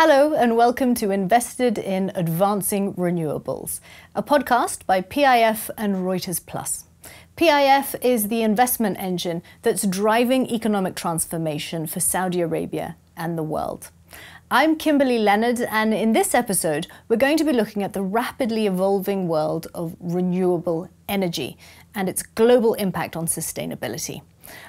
Hello and welcome to Invested in Advancing Renewables, a podcast by PIF and Reuters Plus. PIF is the investment engine that's driving economic transformation for Saudi Arabia and the world. I'm Kimberly Leonard, and in this episode, we're going to be looking at the rapidly evolving world of renewable energy and its global impact on sustainability.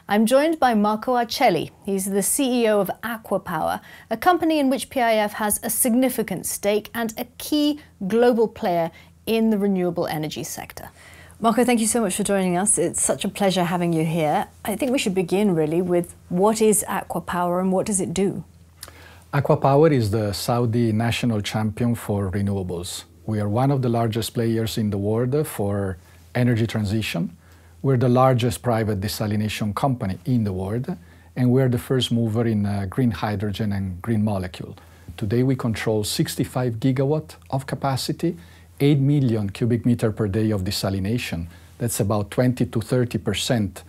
I'm joined by Marco Arcelli. He's the CEO of ACWA Power, a company in which PIF has a significant stake and a key global player in the renewable energy sector. Marco, thank you so much for joining us. It's such a pleasure having you here. I think we should begin really with what is ACWA Power and what does it do? ACWA Power is the Saudi national champion for renewables. We are one of the largest players in the world for energy transition. We're the largest private desalination company in the world, and we're the first mover in green hydrogen and green molecule. Today we control 65 gigawatt of capacity, 8 million cubic meter per day of desalination. That's about 20 to 30%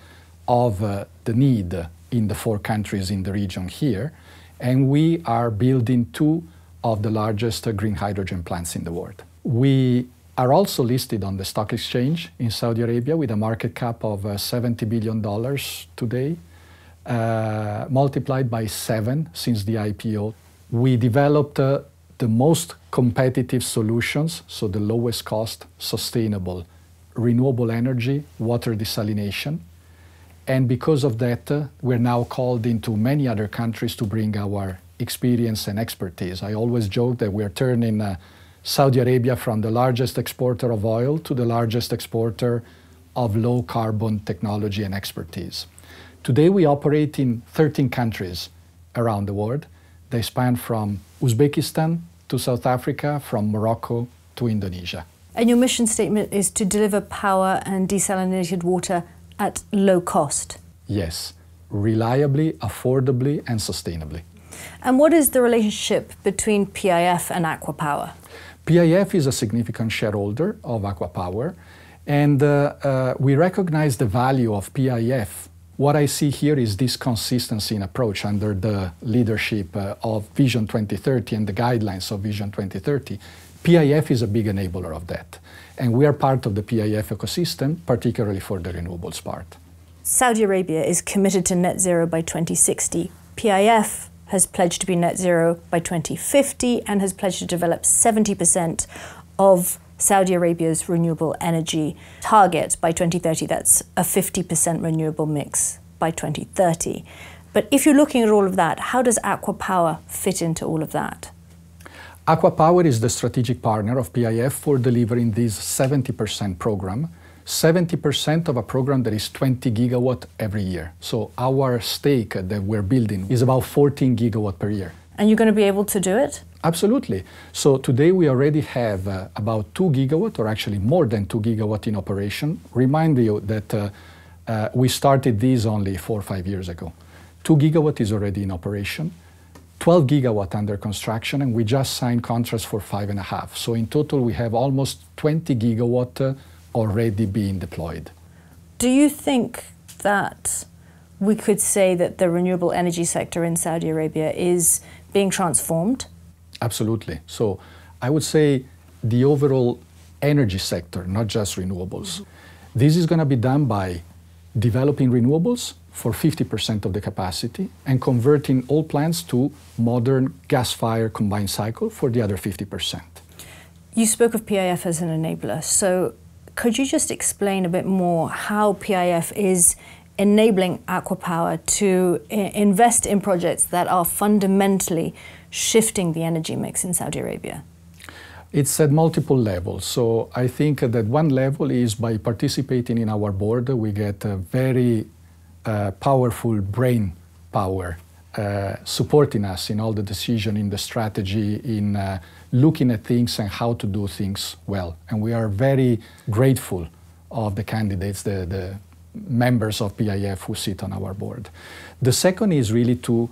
of the need in the 4 countries in the region here. And we are building 2 of the largest green hydrogen plants in the world. We are also listed on the stock exchange in Saudi Arabia with a market cap of $70 billion today, multiplied by 7 since the IPO. We developed the most competitive solutions, so the lowest cost, sustainable, renewable energy, water desalination. And because of that, we're now called into many other countries to bring our experience and expertise. I always joke that we're turning Saudi Arabia from the largest exporter of oil to the largest exporter of low carbon technology and expertise. Today we operate in 13 countries around the world. They span from Uzbekistan to South Africa, from Morocco to Indonesia. And your mission statement is to deliver power and desalinated water at low cost. Yes, reliably, affordably and sustainably. And what is the relationship between PIF and ACWA Power? PIF is a significant shareholder of ACWA Power, and we recognize the value of PIF. What I see here is this consistency in approach under the leadership of Vision 2030 and the guidelines of Vision 2030. PIF is a big enabler of that, and we are part of the PIF ecosystem, particularly for the renewables part. Saudi Arabia is committed to net zero by 2060. PIF has pledged to be net zero by 2050 and has pledged to develop 70% of Saudi Arabia's renewable energy target by 2030. That's a 50% renewable mix by 2030. But if you're looking at all of that, how does ACWA Power fit into all of that? ACWA Power is the strategic partner of PIF for delivering this 70% program, 70% of a program that is 20 gigawatt every year. So our stake that we're building is about 14 gigawatt per year. And you're going to be able to do it? Absolutely. So today we already have about 2 gigawatt, or actually more than 2 gigawatt in operation. Remind you that we started these only 4 or 5 years ago. 2 gigawatt is already in operation. 12 gigawatt under construction, and we just signed contracts for 5.5. So in total, we have almost 20 gigawatt already being deployed. Do you think that we could say that the renewable energy sector in Saudi Arabia is being transformed? Absolutely. So I would say the overall energy sector, not just renewables. Mm-hmm. This is going to be done by developing renewables for 50% of the capacity and converting all plants to modern gas-fired combined cycle for the other 50%. You spoke of PIF as an enabler. So could you just explain a bit more how PIF is enabling ACWA Power to invest in projects that are fundamentally shifting the energy mix in Saudi Arabia? It's at multiple levels. So I think that one level is by participating in our board, we get a very powerful brain power supporting us in all the decision, in the strategy, in looking at things and how to do things well. And we are very grateful of the candidates, the members of PIF who sit on our board. The second is really to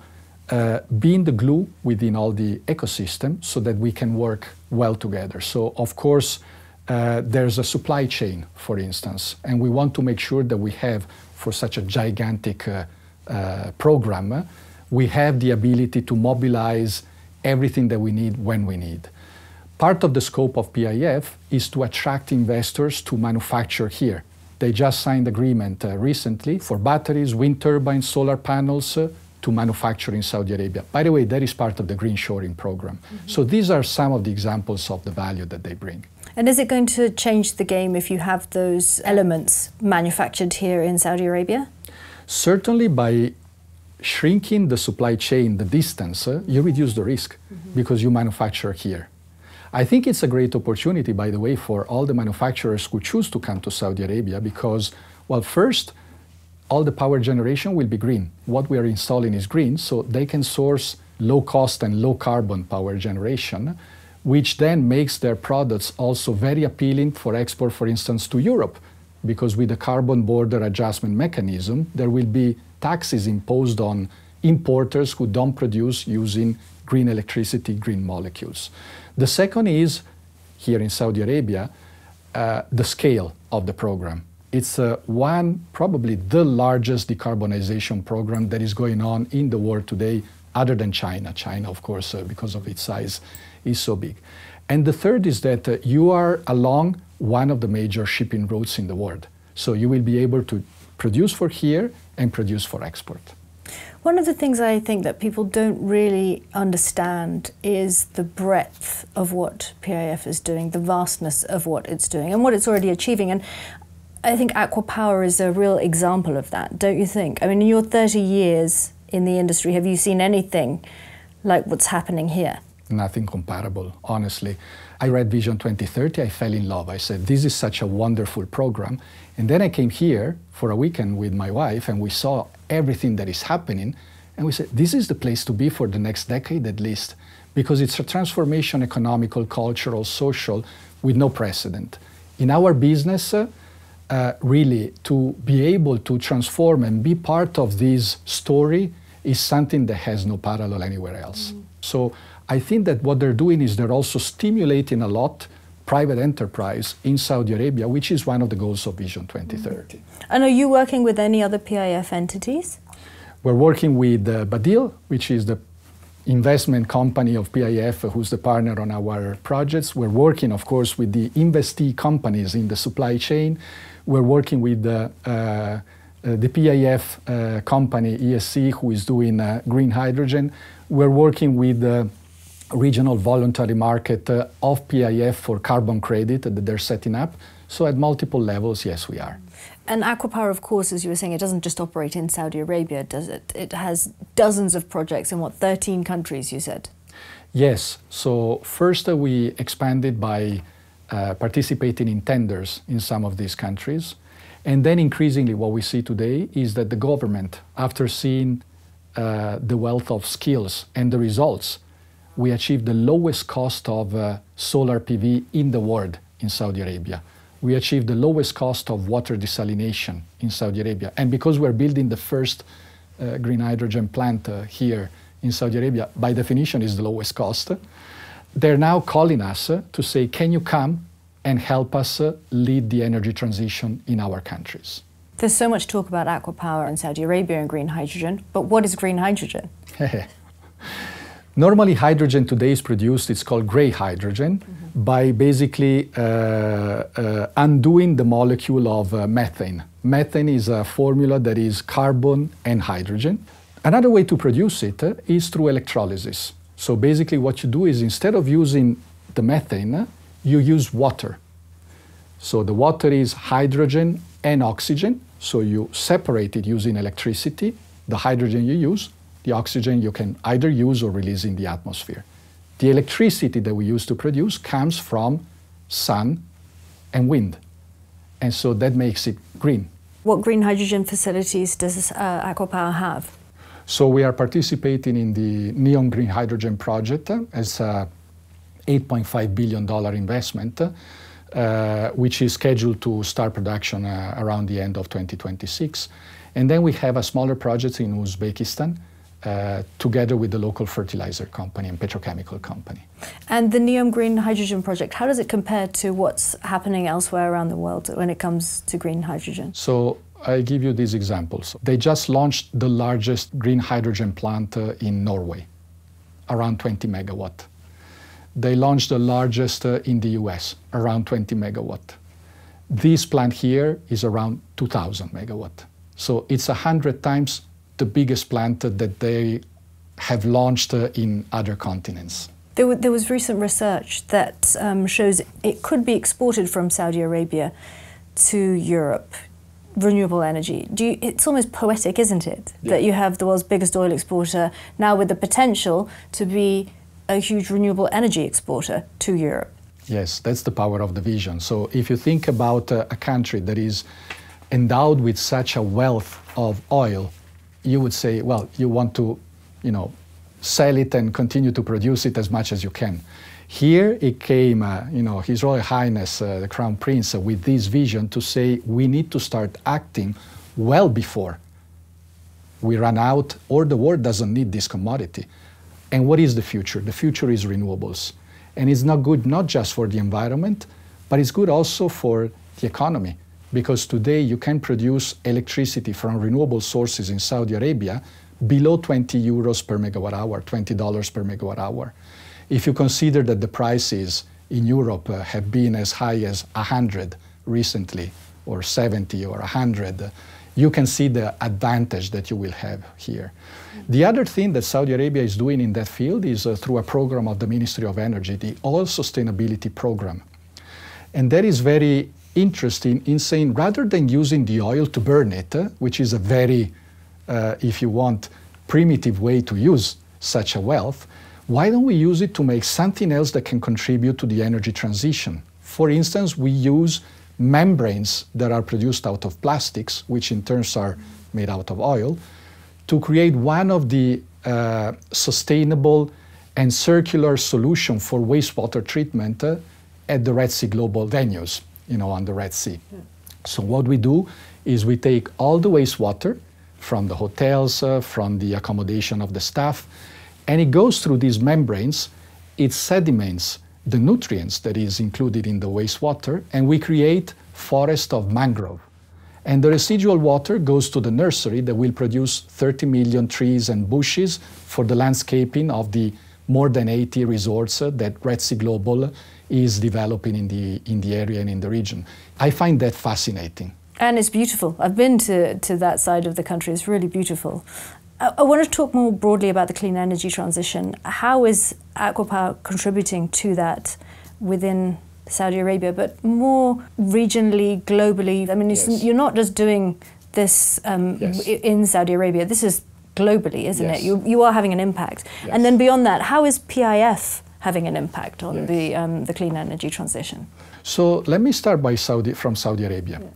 be in the glue within all the ecosystem so that we can work well together. So of course, there's a supply chain, for instance, and we want to make sure that we have, for such a gigantic program, we have the ability to mobilize everything that we need when we need. Part of the scope of PIF is to attract investors to manufacture here. They just signed agreement recently for batteries, wind turbines, solar panels to manufacture in Saudi Arabia. By the way, that is part of the green shoring program. So these are some of the examples of the value that they bring. And is it going to change the game if you have those elements manufactured here in Saudi Arabia? Certainly, by shrinking the supply chain, the distance, you reduce the risk because you manufacture here. I think it's a great opportunity, by the way, for all the manufacturers who choose to come to Saudi Arabia because, well, first, all the power generation will be green. What we are installing is green, so they can source low cost and low carbon power generation, which then makes their products also very appealing for export, for instance, to Europe, because with the carbon border adjustment mechanism, there will be taxes imposed on importers who don't produce using green electricity, green molecules. The second is, here in Saudi Arabia, the scale of the program. It's probably the largest decarbonization program that is going on in the world today, other than China. China, of course, because of its size, is so big. And the third is that you are along one of the major shipping routes in the world. So you will be able to produce for here and produce for export. One of the things I think that people don't really understand is the breadth of what PIF is doing, the vastness of what it's doing and what it's already achieving. And I think ACWA Power is a real example of that, don't you think? I mean, in your 30 years in the industry, have you seen anything like what's happening here? Nothing comparable, honestly. I read Vision 2030, I fell in love. I said, this is such a wonderful program. And then I came here for a weekend with my wife and we saw everything that is happening. And we said, this is the place to be for the next decade at least, because it's a transformation, economical, cultural, social, with no precedent. In our business, really, to be able to transform and be part of this story is something that has no parallel anywhere else. So I think that what they're doing is they're also stimulating a lot private enterprise in Saudi Arabia, which is one of the goals of Vision 2030. And are you working with any other PIF entities? We're working with Badil, which is the investment company of PIF, who's the partner on our projects. We're working, of course, with the investee companies in the supply chain. We're working with the PIF company, ESC, who is doing green hydrogen. We're working with the regional voluntary market of PIF for carbon credit that they're setting up. So at multiple levels, yes, we are. And ACWA Power, of course, as you were saying, it doesn't just operate in Saudi Arabia, does it? It has dozens of projects in, 13 countries, you said? Yes. So first we expanded by participating in tenders in some of these countries. And then increasingly what we see today is that the government, after seeing the wealth of skills and the results, we achieved the lowest cost of solar PV in the world in Saudi Arabia. We achieved the lowest cost of water desalination in Saudi Arabia. And because we're building the first green hydrogen plant here in Saudi Arabia, by definition is the lowest cost, they're now calling us to say, can you come and help us lead the energy transition in our countries? There's so much talk about ACWA Power in Saudi Arabia and green hydrogen, but what is green hydrogen? Normally, hydrogen today is produced, it's called gray hydrogen, by basically undoing the molecule of methane. Methane is a formula that is carbon and hydrogen. Another way to produce it is through electrolysis. So basically what you do is instead of using the methane, you use water. So the water is hydrogen and oxygen, so you separate it using electricity. The hydrogen you use, the oxygen you can either use or release in the atmosphere. The electricity that we use to produce comes from sun and wind. And so that makes it green. What green hydrogen facilities does ACWA Power have? So we are participating in the Neom Green Hydrogen project as a $8.5 billion investment, which is scheduled to start production around the end of 2026. And then we have a smaller project in Uzbekistan, together with the local fertilizer company and petrochemical company. And the Neom Green Hydrogen project, how does it compare to what's happening elsewhere around the world when it comes to green hydrogen? So I give you these examples. They just launched the largest green hydrogen plant in Norway, around 20 megawatt. They launched the largest in the US, around 20 megawatt. This plant here is around 2,000 megawatt. So it's 100 times the biggest plant that they have launched in other continents. There was recent research that shows it could be exported from Saudi Arabia to Europe, renewable energy. It's almost poetic, isn't it? Yeah. That you have the world's biggest oil exporter now with the potential to be a huge renewable energy exporter to Europe. Yes, that's the power of the vision. So if you think about a country that is endowed with such a wealth of oil, you would say, well, you want to, sell it and continue to produce it as much as you can. Here it came, His Royal Highness, the Crown Prince, with this vision to say we need to start acting well before we run out or the world doesn't need this commodity. And what is the future? The future is renewables. And it's not good not just for the environment, but it's good also for the economy. Because today you can produce electricity from renewable sources in Saudi Arabia below 20 euros per megawatt hour, $20 per megawatt hour. If you consider that the prices in Europe have been as high as 100 recently, or 70 or 100, you can see the advantage that you will have here. The other thing that Saudi Arabia is doing in that field is through a program of the Ministry of Energy, the Oil Sustainability Program. And that is very interesting in saying rather than using the oil to burn it, which is a very, if you want, primitive way to use such a wealth, why don't we use it to make something else that can contribute to the energy transition? For instance, we use membranes that are produced out of plastics, which in turn are made out of oil, to create one of the sustainable and circular solution for wastewater treatment at the Red Sea global venues, on the Red Sea. Yeah. So what we do is we take all the wastewater from the hotels, from the accommodation of the staff, and it goes through these membranes, it sediments the nutrients that is included in the wastewater, and we create forest of mangrove. And the residual water goes to the nursery that will produce 30 million trees and bushes for the landscaping of the more than 80 resorts that Red Sea Global is developing in the area and in the region. I find that fascinating. And it's beautiful. I've been to that side of the country. It's really beautiful. I want to talk more broadly about the clean energy transition. How is ACWA Power contributing to that within Saudi Arabia, but more regionally, globally? I mean, yes. You're not just doing this yes. in Saudi Arabia. This is globally, isn't yes. it? You are having an impact. Yes. And then beyond that, how is PIF having an impact on yes. the clean energy transition? So let me start from Saudi Arabia. Yeah.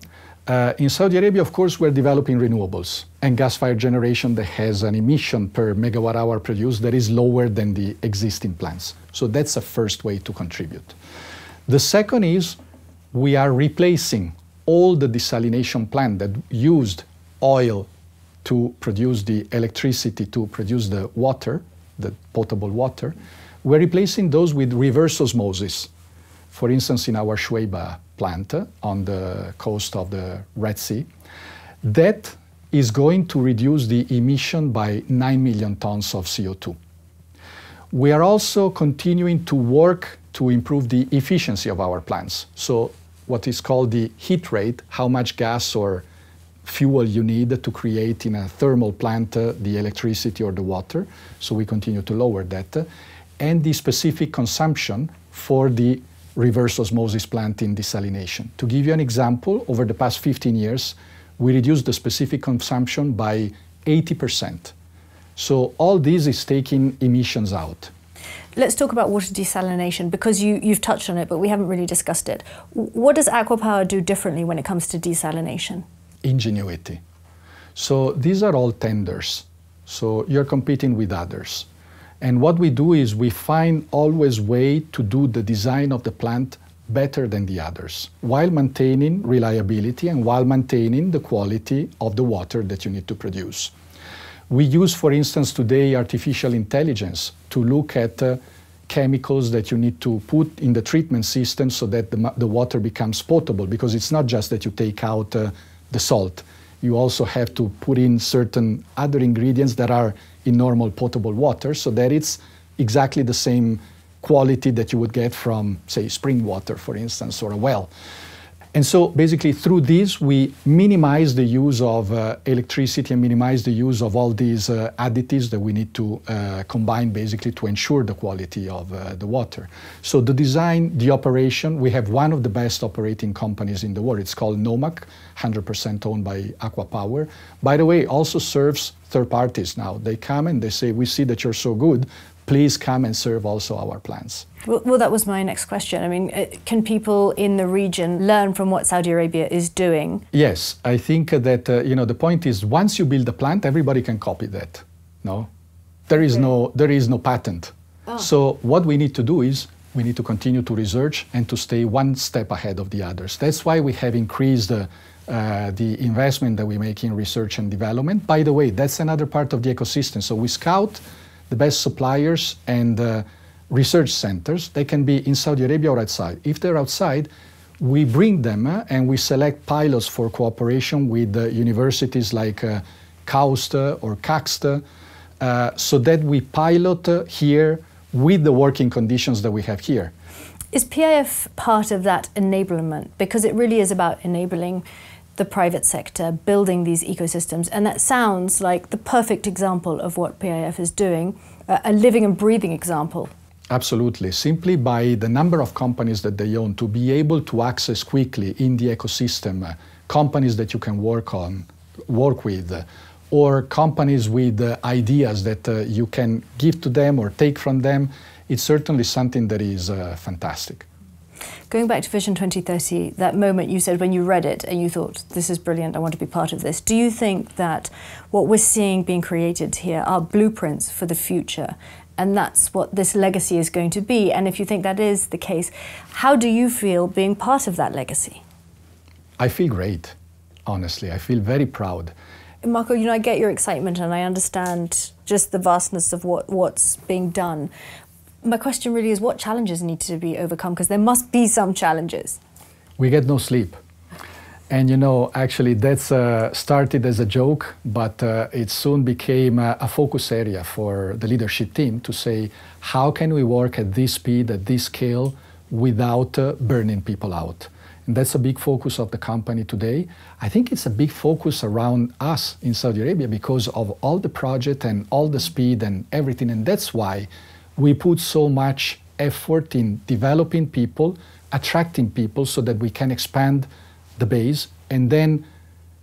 In Saudi Arabia, of course, we're developing renewables and gas-fired generation that has an emission per megawatt hour produced that is lower than the existing plants. So that's a first way to contribute. The second is we are replacing all the desalination plants that used oil to produce the electricity, to produce the water, the potable water. We're replacing those with reverse osmosis. For instance, in our Shuaibah plant on the coast of the Red Sea, that is going to reduce the emission by 9 million tons of CO2. We are also continuing to work to improve the efficiency of our plants. So what is called the heat rate, how much gas or fuel you need to create in a thermal plant the electricity or the water. So we continue to lower that. And the specific consumption for the reverse osmosis plant in desalination. To give you an example, over the past 15 years, we reduced the specific consumption by 80%. So all this is taking emissions out. Let's talk about water desalination, because you've touched on it, but we haven't really discussed it. What does ACWA Power do differently when it comes to desalination? Ingenuity. So these are all tenders. So you're competing with others. And what we do is we find always way to do the design of the plant better than the others, while maintaining reliability and while maintaining the quality of the water that you need to produce. We use, for instance, today artificial intelligence to look at chemicals that you need to put in the treatment system so that the water becomes potable, because it's not just that you take out the salt. You also have to put in certain other ingredients that are in normal potable water so that it's exactly the same quality that you would get from, say, spring water, for instance, or a well. And so basically through this, we minimize the use of electricity and minimize the use of all these additives that we need to combine basically to ensure the quality of the water. So the design, the operation, we have one of the best operating companies in the world. It's called NOMAC, 100% owned by ACWA Power. By the way, also serves third parties now. They come and they say, we see that you're so good, please come and serve also our plants. Well, that was my next question. I mean, can people in the region learn from what Saudi Arabia is doing? Yes, I think that the point is once you build a plant, everybody can copy that. No, there is no patent. Oh. So what we need to do is we need to continue to research and to stay one step ahead of the others. That's why we have increased the investment that we make in research and development. By the way, that's another part of the ecosystem. So we scout the best suppliers and research centers. They can be in Saudi Arabia or outside. If they're outside, we bring them and we select pilots for cooperation with universities like KAUST or KAXT, so that we pilot here with the working conditions that we have here. Is PIF part of that enablement? Because it really is about enabling the private sector, building these ecosystems, and that sounds like the perfect example of what PIF is doing, a living and breathing example. Absolutely. Simply by the number of companies that they own, to be able to access quickly in the ecosystem companies that you can work with, or companies with ideas that you can give to them or take from them, it's certainly something that is fantastic. Going back to Vision 2030, that moment you said when you read it and you thought, this is brilliant, I want to be part of this. Do you think that what we're seeing being created here are blueprints for the future? And that's what this legacy is going to be. And if you think that is the case, how do you feel being part of that legacy? I feel great, honestly. I feel very proud. Marco, I get your excitement and I understand just the vastness of what's being done. My question really is, what challenges need to be overcome? Because there must be some challenges. We get no sleep. And actually that's started as a joke, but it soon became a focus area for the leadership team to say, how can we work at this speed, at this scale, without burning people out? And that's a big focus of the company today. I think it's a big focus around us in Saudi Arabia because of all the project and all the speed and everything. And that's why we put so much effort in developing people, attracting people so that we can expand the base, and then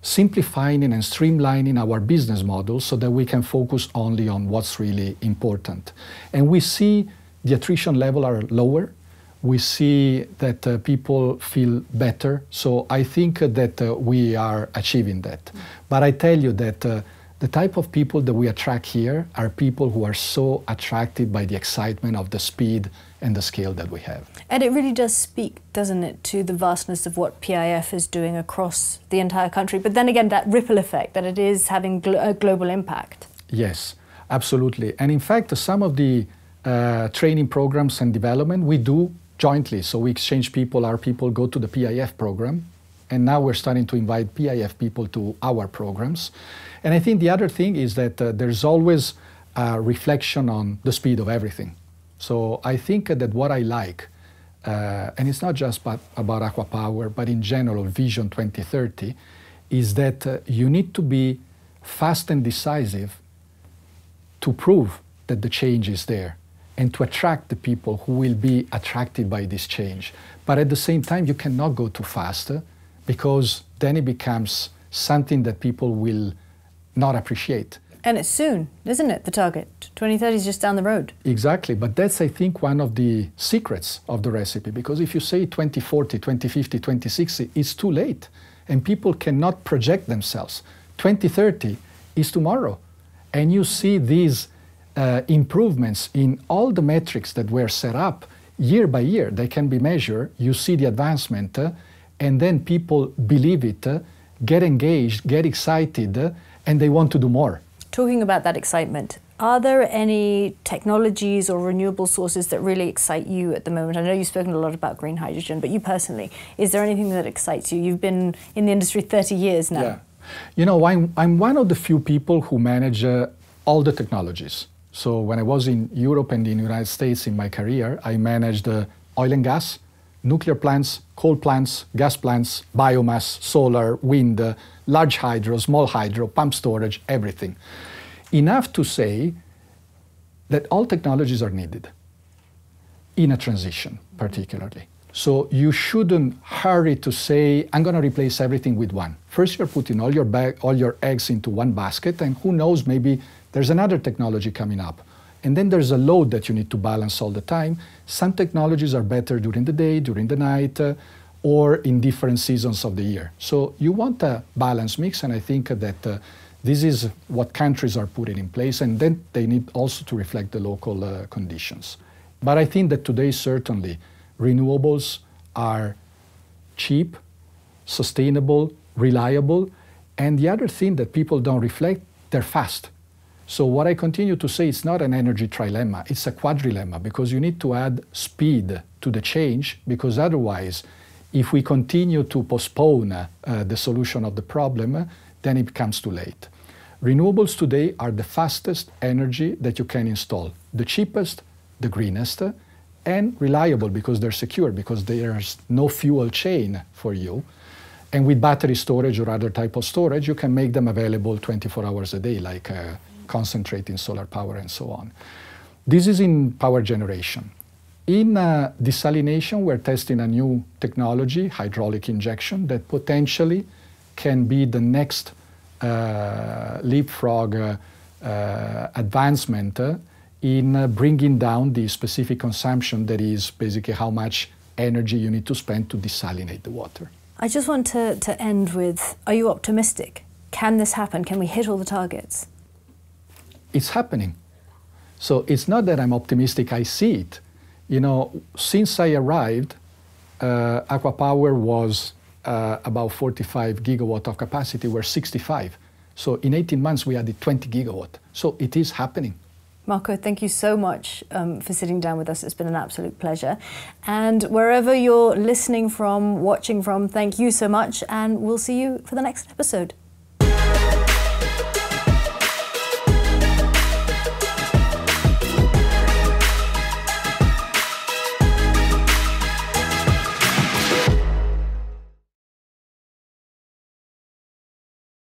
simplifying and streamlining our business model so that we can focus only on what's really important. And we see the attrition level are lower. We see that people feel better. So I think that we are achieving that. But I tell you that the type of people that we attract here are people who are so attracted by the excitement of the speed and the scale that we have. And it really does speak, doesn't it, to the vastness of what PIF is doing across the entire country. But then again, that ripple effect, that it is having a global impact. Yes, absolutely. And in fact, some of the training programs and development we do jointly. So we exchange people, our people go to the PIF program. And now we're starting to invite PIF people to our programs. And I think the other thing is that there's always a reflection on the speed of everything. So I think that what I like, and it's not just about ACWA Power, but in general, Vision 2030, is that you need to be fast and decisive to prove that the change is there and to attract the people who will be attracted by this change. But at the same time, you cannot go too fast because then it becomes something that people will not appreciate. And it's soon, isn't it, the target? 2030 is just down the road. Exactly, but that's, I think, one of the secrets of the recipe, because if you say 2040, 2050, 2060, it's too late, and people cannot project themselves. 2030 is tomorrow, and you see these improvements in all the metrics that were set up year by year. They can be measured, you see the advancement, and then people believe it, get engaged, get excited, and they want to do more. Talking about that excitement, are there any technologies or renewable sources that really excite you at the moment? I know you've spoken a lot about green hydrogen, but you personally, is there anything that excites you? You've been in the industry 30 years now. Yeah. I'm one of the few people who manage all the technologies. So when I was in Europe and in the United States in my career, I managed oil and gas, nuclear plants, coal plants, gas plants, biomass, solar, wind, large hydro, small hydro, pump storage, everything. Enough to say that all technologies are needed in a transition, particularly. So you shouldn't hurry to say, I'm going to replace everything with one. First, you're putting all your eggs into one basket, and who knows, maybe there's another technology coming up. And then there's a load that you need to balance all the time. Some technologies are better during the day, during the night, or in different seasons of the year. So you want a balanced mix, and I think that this is what countries are putting in place, and then they need also to reflect the local conditions. But I think that today, certainly, renewables are cheap, sustainable, reliable, and the other thing that people don't reflect, they're fast. So what I continue to say, it's not an energy trilemma, it's a quadrilemma, because you need to add speed to the change, because otherwise, if we continue to postpone the solution of the problem, then it becomes too late. Renewables today are the fastest energy that you can install, the cheapest, the greenest, and reliable because they're secure, because there's no fuel chain for you. And with battery storage or other type of storage, you can make them available 24 hours a day, like concentrate in solar power and so on. This is in power generation. In desalination, we're testing a new technology, hydraulic injection, that potentially can be the next leapfrog advancement in bringing down the specific consumption, that is basically how much energy you need to spend to desalinate the water. I just want to end with, are you optimistic? Can this happen? Can we hit all the targets? It's happening. So it's not that I'm optimistic, I see it. You know, since I arrived, ACWA Power was about 45 gigawatt of capacity, we're 65. So in 18 months, we added 20 gigawatt. So it is happening. Marco, thank you so much for sitting down with us. It's been an absolute pleasure. And wherever you're listening from, watching from, thank you so much. And we'll see you for the next episode.